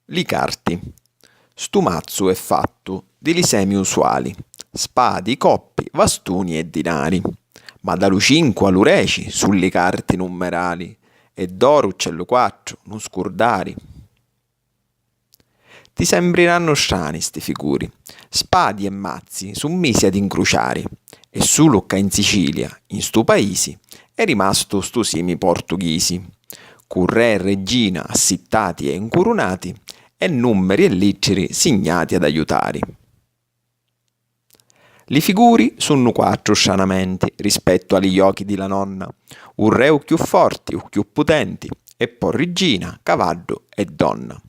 Li carti. Stu mazzu è fatto di li semi usuali, spadi, coppi, bastuni e dinari, ma da lu 5 a lu 10 sulli carti numerali, e d'oro c'è lu 4, non scurdari. Ti sembriranno strani sti figuri, spadi e mazzi summisi ad incruciari, e sulu ca in Sicilia, in stu paisi, è rimasto stu simi portughisi, cu re e regina assittati e incurunati, e numeri e litteri signati ad aiutari. Li figuri sunno 4 stranamenti rispetto agli occhi di la nonna, un re o più forti o più potenti, e poi regina, cavallo e donna.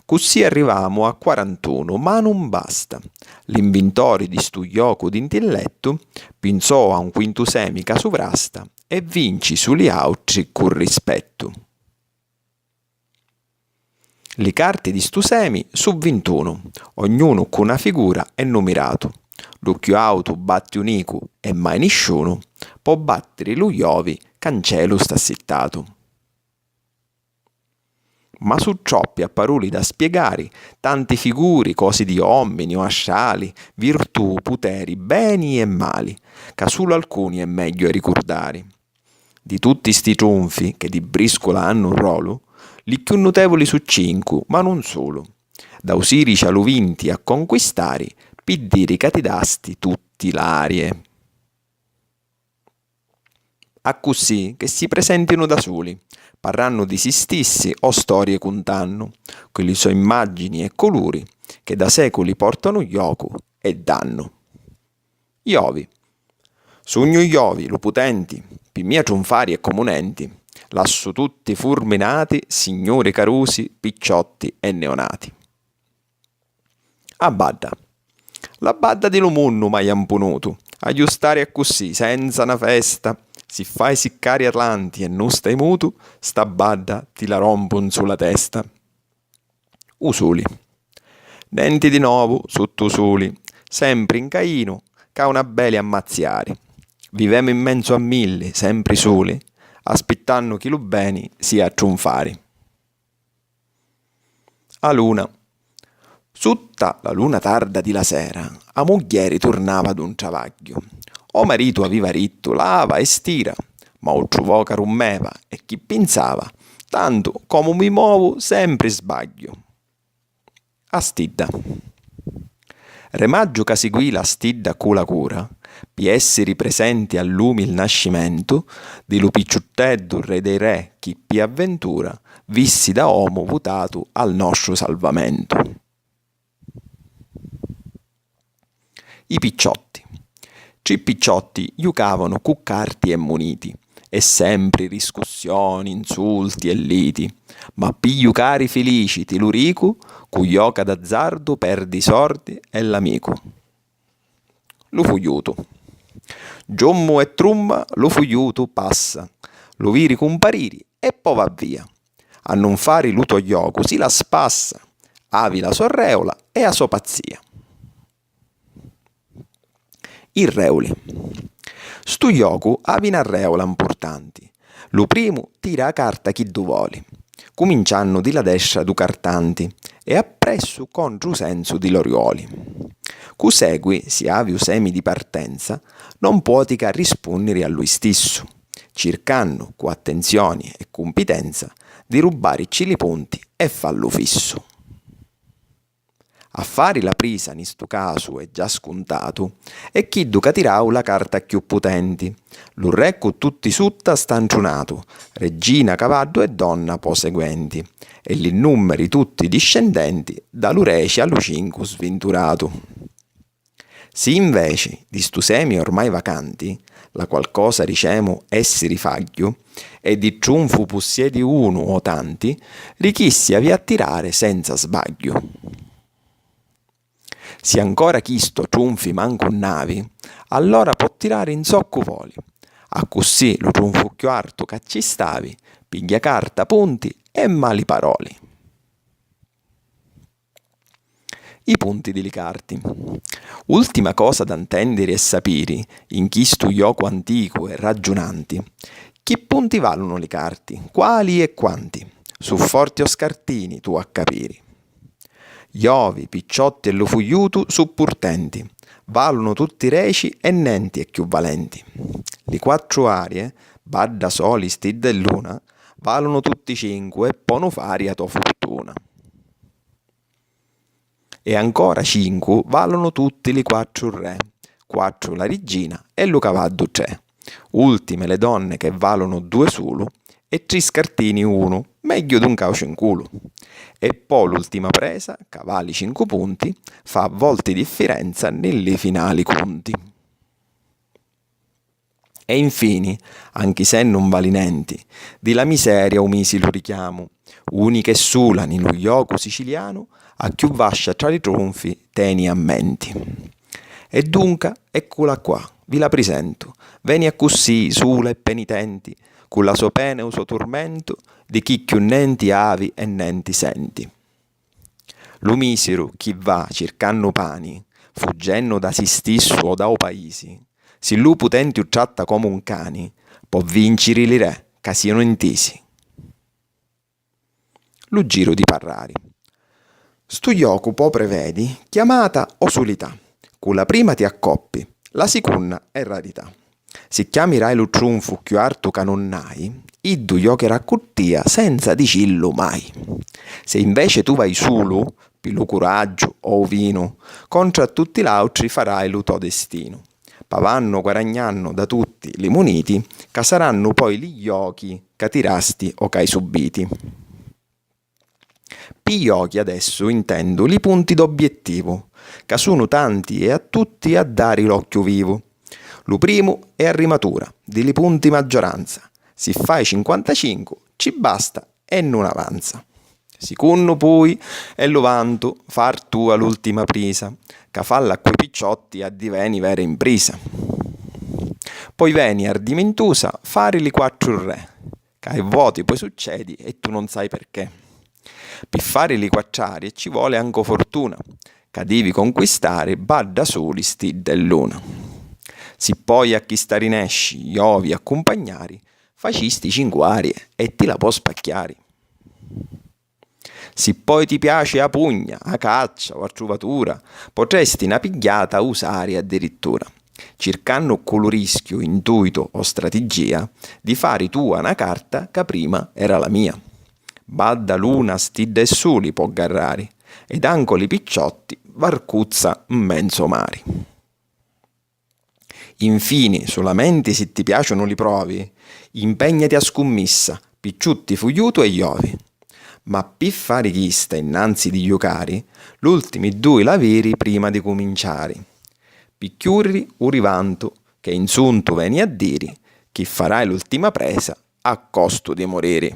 Così arrivamo a 41, ma non basta. L'inventore di stu gioco d'intelletto pensò a un quintusemi ca sovrasta e vinci sugli altri con rispetto. Le carte di stu semi su 21, ognuno con una figura e numerato. Lu più auto batti unico e mai nessuno può battere lu iovi cancelo sta settato. Ma su troppi a parole da spiegare, tanti figuri, cose di uomini o asciali, virtù, poteri, beni e mali, ca solo alcuni è meglio ricordare. Di tutti sti trionfi, che di briscola hanno un ruolo, li più notevoli su 5, ma non solo. Da Osirice allo vinti a conquistare, pi dire che ti dasti tutti l'arie. A così che si presentino da soli, parranno di si stessi o storie contanno, quelli so immagini e colori che da secoli portano gioco e danno. Iovi. Sogno iovi, lo potenti, pi mia trionfari e comunenti, lasso tutti fulminati, signori carusi, picciotti e neonati. A badda. La badda di lo munno mai ampunuto, aggiustare a così, senza una festa, si fai siccari atlanti e non stai mutu, sta badda ti la rompon sulla testa. Usuli. Denti di nuovo sotto usuli, sempre in caino, ca una belle ammazziari. Vivemo in mezzo a 1000, sempre soli, aspettanno chi lo beni sia a trionfari. A luna. Sutta la luna tarda di la sera, a moglieri tornava ad un travaglio. O marito aveva ritto, lava e stira, ma o trovò che rummeva e chi pensava, tanto come mi muovo sempre sbaglio. A stidda. Remaggio che seguì la stidda con la cura, pi essere presenti al lume il nascimento, di lu picciutteddo re dei re, chi pi avventura, vissi da uomo votato al nostro salvamento. I picciotti. 3 picciotti giocavano cu carti e muniti, e sempre riscussioni, insulti e liti, ma pi giocare felici ti lo rico, cu gioca d'azzardo perdi i sordi e l'amico. Lo fugliuto. Giommo e trumma, lo fugliuto passa, lo viri compariri e poi va via. A non fare luto gioco si la spassa, avi la sorreola e a sua pazzia. I reuli. Stu gioco avi una reola importanti. Lo primo tira a carta chi du voli, cominciando di la destra du cartanti e appresso contro senso di lorioli. Cu segui, si avi u semi di partenza, non puoti che rispondere a lui stesso, cercando con attenzione e competenza di rubare i cili punti e fallo fisso. A fare la prisa in stu caso è già scontato, e chi duca tirau la carta più potenti. Lu re con tutti sutta stanciunato, regina, cavallo e donna po seguenti, e li numeri tutti discendenti, da lu 10 allo 5 sventurato. Si invece di stu semi ormai vacanti, la qualcosa dicemo essere faglio, e di trionfo possiedi uno o tanti, richissi avi a tirare senza sbaglio. Se ancora chisto trionfi manco navi, allora può tirare in socco voli. A così lo trionfo più arto che ci stavi, piglia carta, punti e mali paroli. I punti delle carte. Ultima cosa da intendere e sapere, in chi stu gioco antico e ragionanti, che punti valgono le carte, quali e quanti, su forti o scartini tu a capire. Iovi, picciotti e lu fugliutu su purtenti, valunu tutti reci e nenti e chiù valenti. Li quattro arie, badda soli stid e luna, valunu tutti cinque e ponu fari a tua fortuna. E ancora cinque valunu tutti li quattro re, quattro la regina e lu cavaddu tre. Ultime le donne che valunu due sulu e tri scartini uno, meglio d'un caucio in culo. E poi l'ultima presa, cavalli 5 punti, fa volti differenza negli finali conti. E infine, anche se non valinenti, di la miseria umisi lo richiamo, uniche sulani lo gioco siciliano, a chiù vascia tra i tronfi teni a menti. E dunque, eccola qua, vi la presento, veni a così, sula e penitenti, con la sua pena e il suo tormento, di chi chiù nenti avi e nenti senti. Lo misero chi va cercando pani, fuggendo da si stesso o da o paesi, se lu potenti o tratta come un cani, può vincere li re, che siano intesi. Lo giro di Parrari. Stu gioco poi prevedi chiamata o solità. Con la prima ti accoppi, la seconda è rarità. Se chiamirai lo trunfo più arto che non hai, iddu giocherà cottia senza dicillo mai. Se invece tu vai solo, per lo coraggio o vino, contro tutti gli altri farai lo tuo destino. Pavanno guadagnando da tutti li muniti, che saranno poi gli giochi che tirasti o che hai subiti. Pi giochi adesso intendo li punti d'obiettivo, che sono tanti e a tutti a dare l'occhio vivo. Lo primo è a rimatura, di li punti maggioranza. Se fai 55, ci basta e non avanza. Secondo poi è lo vanto, far tu all'ultima presa, che falla a quei picciotti a diveni vera impresa. Poi veni ardimentosa, fare li quattro re, che ai voti poi succedi e tu non sai perché. Per fare li quattrari ci vuole anche fortuna, che devi conquistare badda soli sti dell'una. Se poi a chi sta rinesci, iovi accompagnari, facisti cinquarie e ti la può spacchiare. Se poi ti piace a pugna, a caccia o a trovatura, potresti una pigliata usare addirittura, cercando con lo rischio, intuito o strategia di fare tua una carta che prima era la mia. Badda luna stidda e soli può garrari, ed ancoli picciotti varcuzza immenso mari. Infine, solamente se ti piacciono li provi, impegnati a scommessa, picciutti fugliuto e iovi. Ma per fare chista innanzi di giocare, l'ultimi due laveri prima di cominciare. Picchiurri o rivanto, che insunto veni a dire, chi farai l'ultima presa a costo di morire.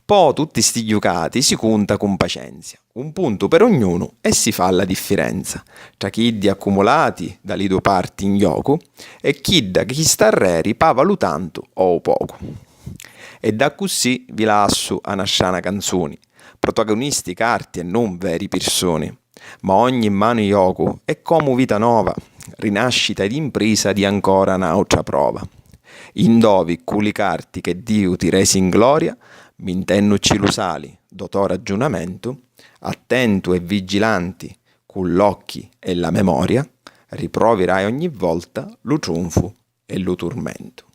Poi tutti sti giocati si conta con pazienza, un punto per ognuno e si fa la differenza tra chi di accumulati dalle due parti in gioco e chi da chi sta reri pa valutando o poco. E da così vi lascio a nasciana canzoni, protagonisti carti e non veri persone, ma ogni mano gioco è come vita nuova, rinascita ed impresa di ancora un'altra prova. Indovi culi carti che Dio ti resi in gloria, mintennoci lo sali, dotò ragionamento, attento e vigilanti, con l'occhi e la memoria, riproverai ogni volta lo trionfo e lo tormento.